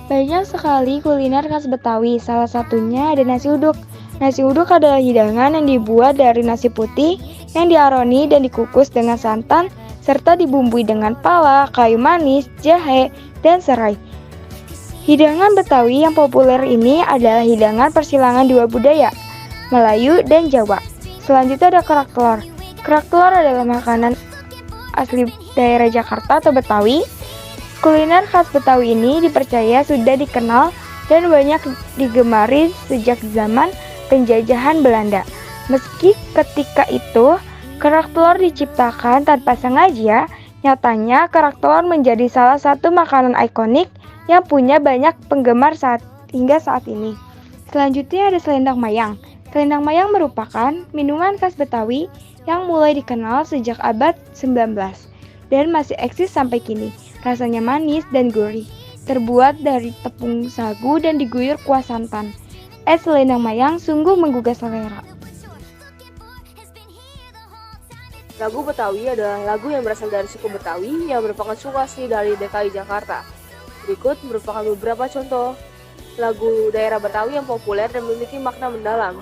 Banyak sekali kuliner khas Betawi, salah satunya ada nasi uduk. Nasi uduk adalah hidangan yang dibuat dari nasi putih yang diaroni dan dikukus dengan santan serta dibumbui dengan pala, kayu manis, jahe, dan serai. Hidangan Betawi yang populer ini adalah hidangan persilangan dua budaya, Melayu dan Jawa. Selanjutnya ada kerak telur. Kerak telur adalah makanan asli daerah Jakarta atau Betawi. Kuliner khas Betawi ini dipercaya sudah dikenal dan banyak digemari sejak zaman penjajahan Belanda. Meski ketika itu kerak telur diciptakan tanpa sengaja, nyatanya kerak telur menjadi salah satu makanan ikonik yang punya banyak penggemar hingga saat ini. Selanjutnya ada selendang mayang. Selendang mayang merupakan minuman khas Betawi yang mulai dikenal sejak abad 19 dan masih eksis sampai kini. Rasanya manis dan gurih, terbuat dari tepung sagu dan diguyur kuah santan. Es selendang mayang sungguh menggugah selera. Lagu Betawi adalah lagu yang berasal dari suku Betawi yang merupakan suku asli dari DKI Jakarta. Berikut merupakan beberapa contoh lagu daerah Betawi yang populer dan memiliki makna mendalam.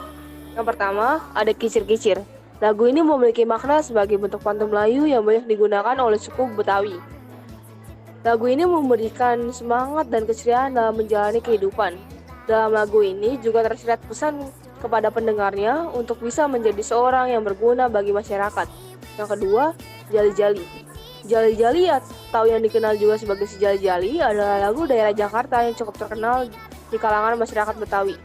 Yang pertama, ada Kicir-Kicir. Lagu ini memiliki makna sebagai bentuk pantun Melayu yang banyak digunakan oleh suku Betawi. Lagu ini memberikan semangat dan keceriaan dalam menjalani kehidupan. Dalam lagu ini juga tersirat pesan kepada pendengarnya untuk bisa menjadi seorang yang berguna bagi masyarakat. Yang kedua, Jali-Jali. Jali-Jali atau yang dikenal juga sebagai si Jali-Jali adalah lagu daerah Jakarta yang cukup terkenal di kalangan masyarakat Betawi.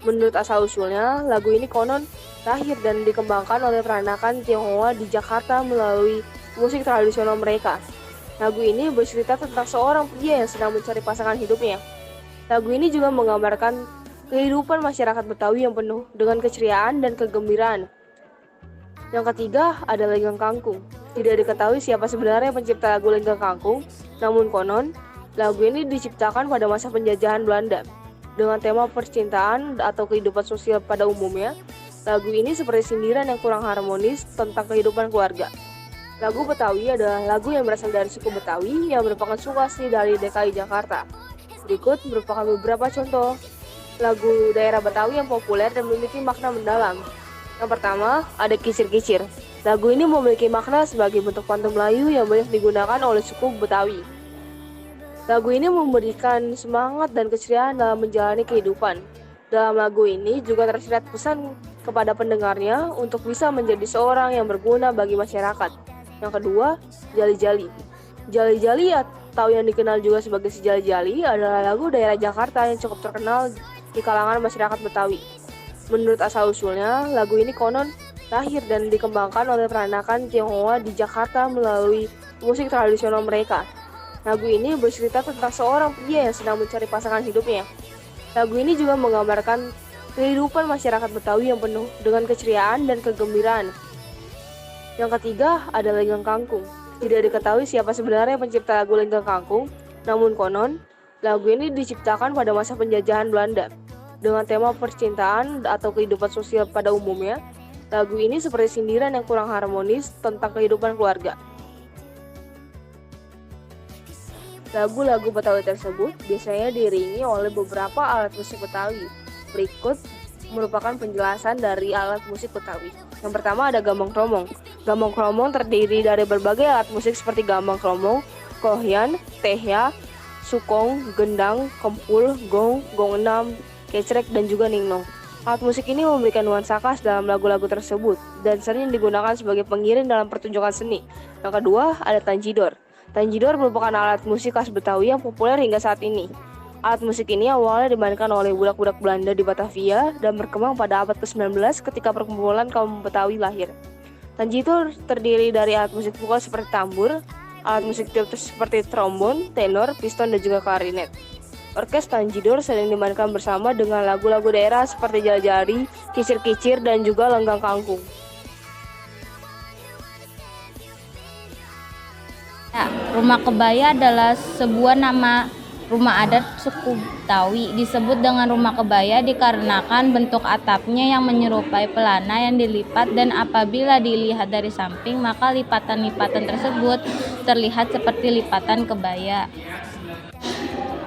Menurut asal-usulnya, lagu ini konon lahir dan dikembangkan oleh peranakan Tionghoa di Jakarta melalui musik tradisional mereka. Lagu ini bercerita tentang seorang pria yang sedang mencari pasangan hidupnya. Lagu ini juga menggambarkan kehidupan masyarakat Betawi yang penuh dengan keceriaan dan kegembiraan. Yang ketiga ada Lenggang Kangkung. Tidak diketahui siapa sebenarnya pencipta lagu Lenggang Kangkung, namun konon lagu ini diciptakan pada masa penjajahan Belanda. Dengan tema percintaan atau kehidupan sosial pada umumnya, lagu ini seperti sindiran yang kurang harmonis tentang kehidupan keluarga. Lagu Betawi adalah lagu yang berasal dari suku Betawi yang merupakan suku asli dari DKI Jakarta. Berikut merupakan beberapa contoh lagu daerah Betawi yang populer dan memiliki makna mendalam. Yang pertama, ada Kicir-Kicir. Lagu ini memiliki makna sebagai bentuk pantun Melayu yang banyak digunakan oleh suku Betawi. Lagu ini memberikan semangat dan keceriaan dalam menjalani kehidupan. Dalam lagu ini juga tersirat pesan kepada pendengarnya untuk bisa menjadi seorang yang berguna bagi masyarakat. Yang kedua, Jali-Jali. Jali-Jali atau yang dikenal juga sebagai si Jali-Jali adalah lagu daerah Jakarta yang cukup terkenal di kalangan masyarakat Betawi. Menurut asal-usulnya, lagu ini konon lahir dan dikembangkan oleh peranakan Tionghoa di Jakarta melalui musik tradisional mereka. Lagu ini bercerita tentang seorang pria yang sedang mencari pasangan hidupnya. Lagu ini juga menggambarkan kehidupan masyarakat Betawi yang penuh dengan keceriaan dan kegembiraan. Yang ketiga ada Lenggang Kangkung. Tidak diketahui siapa sebenarnya pencipta lagu Lenggang Kangkung, namun konon lagu ini diciptakan pada masa penjajahan Belanda. Dengan tema percintaan atau kehidupan sosial pada umumnya, lagu ini seperti sindiran yang kurang harmonis tentang kehidupan keluarga. Lagu-lagu Betawi tersebut biasanya diiringi oleh beberapa alat musik Betawi. Berikut merupakan penjelasan dari alat musik Betawi. Yang pertama ada gambang kromong. Gambang kromong terdiri dari berbagai alat musik seperti gambang kromong, kohyan, tehya, sukong, gendang, kempul, gong, gong enam, kecrek, dan juga ningnong. Alat musik ini memberikan nuansa khas dalam lagu-lagu tersebut dan sering digunakan sebagai pengiring dalam pertunjukan seni. Yang kedua ada tanjidor. Tanjidor merupakan alat musik khas Betawi yang populer hingga saat ini. Alat musik ini awalnya dimainkan oleh budak-budak Belanda di Batavia dan berkembang pada abad ke-19 ketika perkumpulan kaum Betawi lahir. Tanjidor terdiri dari alat musik vokal seperti tambur, alat musik tiup seperti trombon, tenor, piston, dan juga klarinet. Orkes tanjidor sering dimainkan bersama dengan lagu-lagu daerah seperti Jali-Jali, Kicir-Kicir, dan juga Lenggang Kangkung. Ya, rumah kebaya adalah sebuah nama Rumah adat suku Betawi disebut dengan rumah kebaya dikarenakan bentuk atapnya yang menyerupai pelana yang dilipat, dan apabila dilihat dari samping maka lipatan-lipatan tersebut terlihat seperti lipatan kebaya.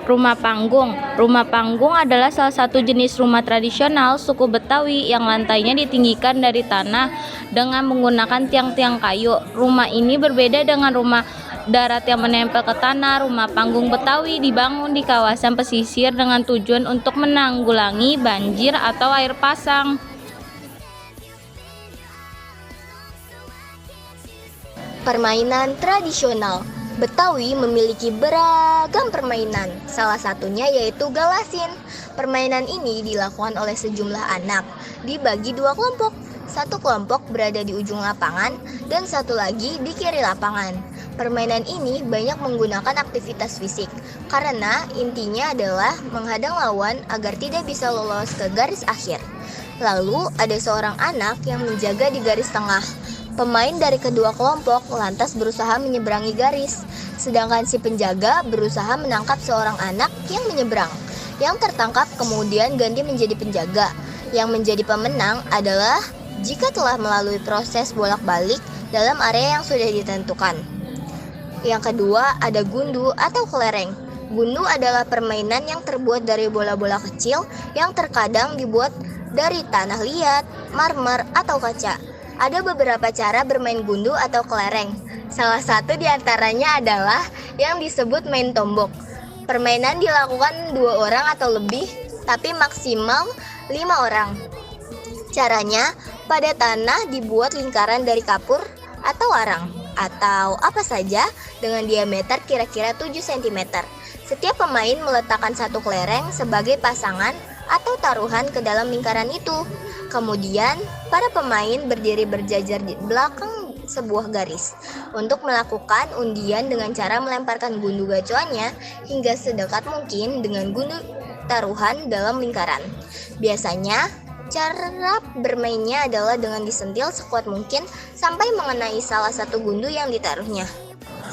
Rumah panggung. Rumah panggung adalah salah satu jenis rumah tradisional suku Betawi yang lantainya ditinggikan dari tanah dengan menggunakan tiang-tiang kayu. Rumah ini berbeda dengan rumah darat yang menempel ke tanah. Rumah panggung Betawi dibangun di kawasan pesisir dengan tujuan untuk menanggulangi banjir atau air pasang. Permainan tradisional Betawi memiliki beragam permainan, salah satunya yaitu galasin. Permainan ini dilakukan oleh sejumlah anak, dibagi dua kelompok. Satu kelompok berada di ujung lapangan dan satu lagi di kiri lapangan. Permainan ini banyak menggunakan aktivitas fisik, karena intinya adalah menghadang lawan agar tidak bisa lolos ke garis akhir. Lalu ada seorang anak yang menjaga di garis tengah. Pemain dari kedua kelompok lantas berusaha menyeberangi garis, sedangkan si penjaga berusaha menangkap seorang anak yang menyeberang. Yang tertangkap kemudian ganti menjadi penjaga. Yang menjadi pemenang adalah jika telah melalui proses bolak-balik dalam area yang sudah ditentukan. Yang kedua ada gundu atau kelereng. Gundu adalah permainan yang terbuat dari bola-bola kecil yang terkadang dibuat dari tanah liat, marmer, atau kaca. Ada beberapa cara bermain gundu atau kelereng. Salah satu diantaranya adalah yang disebut main tombok. Permainan dilakukan 2 orang atau lebih, tapi maksimal 5 orang. Caranya, pada tanah dibuat lingkaran dari kapur atau arang, atau apa saja dengan diameter kira-kira 7 cm. Setiap pemain meletakkan satu kelereng sebagai pasangan atau taruhan ke dalam lingkaran itu. Kemudian, para pemain berdiri berjajar di belakang sebuah garis untuk melakukan undian dengan cara melemparkan gundu gacuannya hingga sedekat mungkin dengan gundu taruhan dalam lingkaran. Biasanya, cara bermainnya adalah dengan disentil sekuat mungkin sampai mengenai salah satu gundu yang ditaruhnya.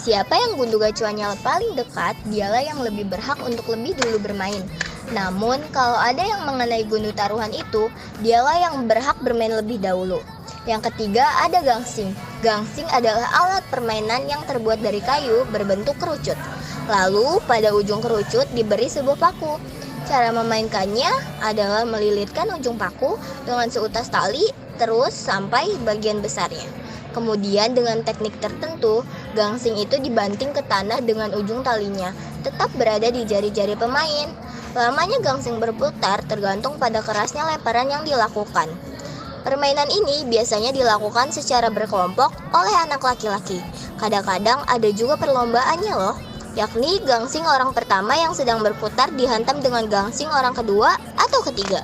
Siapa yang gundu gacuannya paling dekat, dialah yang lebih berhak untuk lebih dulu bermain. Namun, kalau ada yang mengenai gundu taruhan itu, dialah yang berhak bermain lebih dahulu. Yang ketiga ada gangsing. Gangsing adalah alat permainan yang terbuat dari kayu berbentuk kerucut. Lalu, pada ujung kerucut diberi sebuah paku. Cara memainkannya adalah melilitkan ujung paku dengan seutas tali terus sampai bagian besarnya. Kemudian dengan teknik tertentu, gangsing itu dibanting ke tanah dengan ujung talinya tetap berada di jari-jari pemain. Lamanya gangsing berputar tergantung pada kerasnya lemparan yang dilakukan. Permainan ini biasanya dilakukan secara berkelompok oleh anak laki-laki. Kadang-kadang ada juga perlombaannya loh, yakni gangsing orang pertama yang sedang berputar dihantam dengan gangsing orang kedua atau ketiga.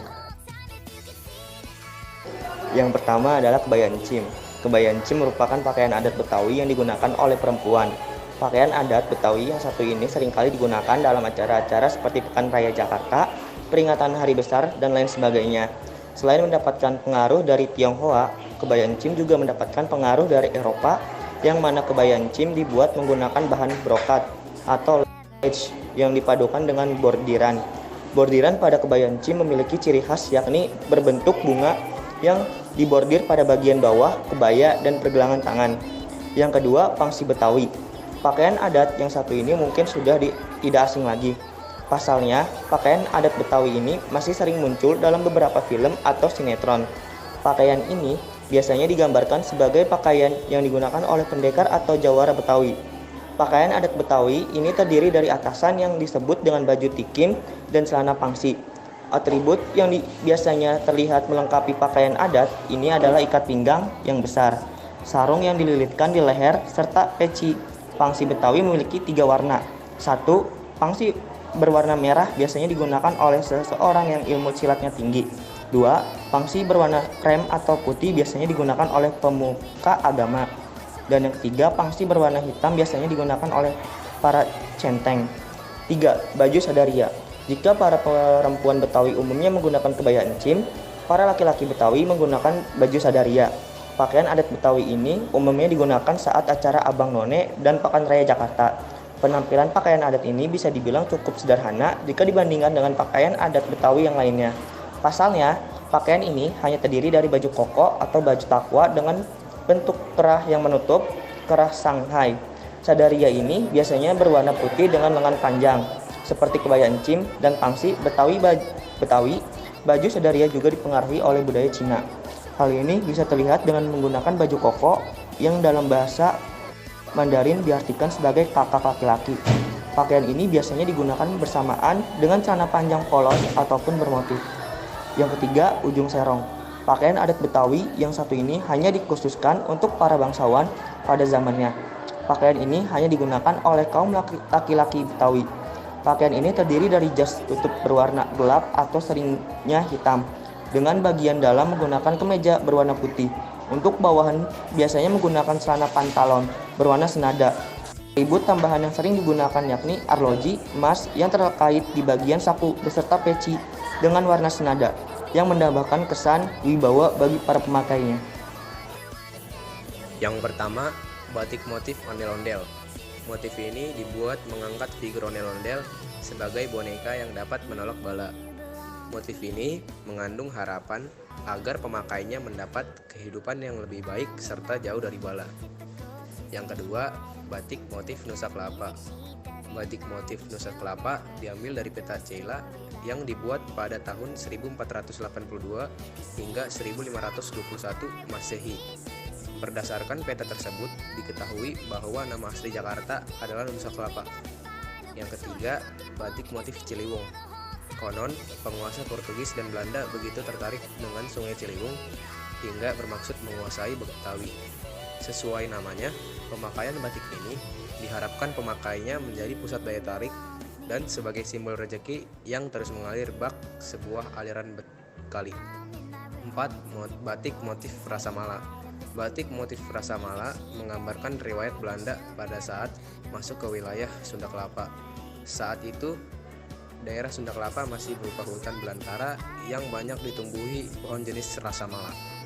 Yang pertama adalah kebaya encim. Kebaya encim merupakan pakaian adat Betawi yang digunakan oleh perempuan. Pakaian adat Betawi yang satu ini seringkali digunakan dalam acara-acara seperti Pekan Raya Jakarta, peringatan hari besar, dan lain sebagainya. Selain mendapatkan pengaruh dari Tionghoa, kebaya encim juga mendapatkan pengaruh dari Eropa, yang mana kebaya encim dibuat menggunakan bahan brokat atau lace yang dipadukan dengan bordiran. Bordiran pada kebaya encim memiliki ciri khas, yakni berbentuk bunga yang dibordir pada bagian bawah kebaya dan pergelangan tangan. Yang kedua, pangsi Betawi. Pakaian adat yang satu ini mungkin sudah tidak asing lagi. Pasalnya, pakaian adat Betawi ini masih sering muncul dalam beberapa film atau sinetron. Pakaian ini biasanya digambarkan sebagai pakaian yang digunakan oleh pendekar atau jawara Betawi. Pakaian adat Betawi ini terdiri dari atasan yang disebut dengan baju tikim dan celana pangsi. Atribut yang biasanya terlihat melengkapi pakaian adat ini adalah ikat pinggang yang besar, sarung yang dililitkan di leher, serta peci. Pangsi Betawi memiliki 3 warna. 1. Pangsi berwarna merah biasanya digunakan oleh seseorang yang ilmu silatnya tinggi. 2. Pangsi berwarna krem atau putih biasanya digunakan oleh pemuka agama. Dan yang ketiga, pangsi berwarna hitam biasanya digunakan oleh para centeng. 3. Baju sadaria. Jika para perempuan Betawi umumnya menggunakan kebaya encim, para laki-laki Betawi menggunakan baju sadaria. Pakaian adat Betawi ini umumnya digunakan saat acara Abang None dan Pekan Raya Jakarta. Penampilan pakaian adat ini bisa dibilang cukup sederhana jika dibandingkan dengan pakaian adat Betawi yang lainnya. Pasalnya, pakaian ini hanya terdiri dari baju koko atau baju takwa dengan bentuk kerah yang menutup kerah Shanghai. Sadaria ini biasanya berwarna putih dengan lengan panjang, seperti kebaya encim dan pangsi Betawi. Baju sadaria juga dipengaruhi oleh budaya Cina. Hal ini bisa terlihat dengan menggunakan baju koko yang dalam bahasa Mandarin diartikan sebagai kakak laki-laki. Pakaian ini biasanya digunakan bersamaan dengan celana panjang polos ataupun bermotif. Yang ketiga, ujung serong. Pakaian adat Betawi yang satu ini hanya dikhususkan untuk para bangsawan pada zamannya. Pakaian ini hanya digunakan oleh kaum laki-laki Betawi. Pakaian ini terdiri dari jas tutup berwarna gelap atau seringnya hitam, dengan bagian dalam menggunakan kemeja berwarna putih. Untuk bawahan biasanya menggunakan celana pantalon berwarna senada. Atribut tambahan yang sering digunakan yakni arloji, emas yang terkait di bagian saku beserta peci dengan warna senada yang menambahkan kesan wibawa bagi para pemakainya. Yang pertama, batik motif ondel-ondel. Motif ini dibuat mengangkat figur ondel-ondel sebagai boneka yang dapat menolak bala. Motif ini mengandung harapan agar pemakainya mendapat kehidupan yang lebih baik serta jauh dari bala. Yang kedua, batik motif Nusa Kelapa. Batik motif Nusa Kelapa diambil dari peta Ceila yang dibuat pada tahun 1482 hingga 1521 Masehi. Berdasarkan peta tersebut, diketahui bahwa nama asli Jakarta adalah Nusa Kelapa. Yang ketiga, batik motif Ciliwung. Konon, penguasa Portugis dan Belanda begitu tertarik dengan Sungai Ciliwung hingga bermaksud menguasai Betawi. Sesuai namanya, pemakaian batik ini diharapkan pemakainya menjadi pusat daya tarik dan sebagai simbol rezeki yang terus mengalir bak sebuah aliran kali. 4. Batik motif Rasa Mala. Batik motif Rasa Mala menggambarkan riwayat Belanda pada saat masuk ke wilayah Sunda Kelapa. Saat itu, daerah Sunda Kelapa masih berupa hutan belantara yang banyak ditumbuhi pohon jenis rasa mala.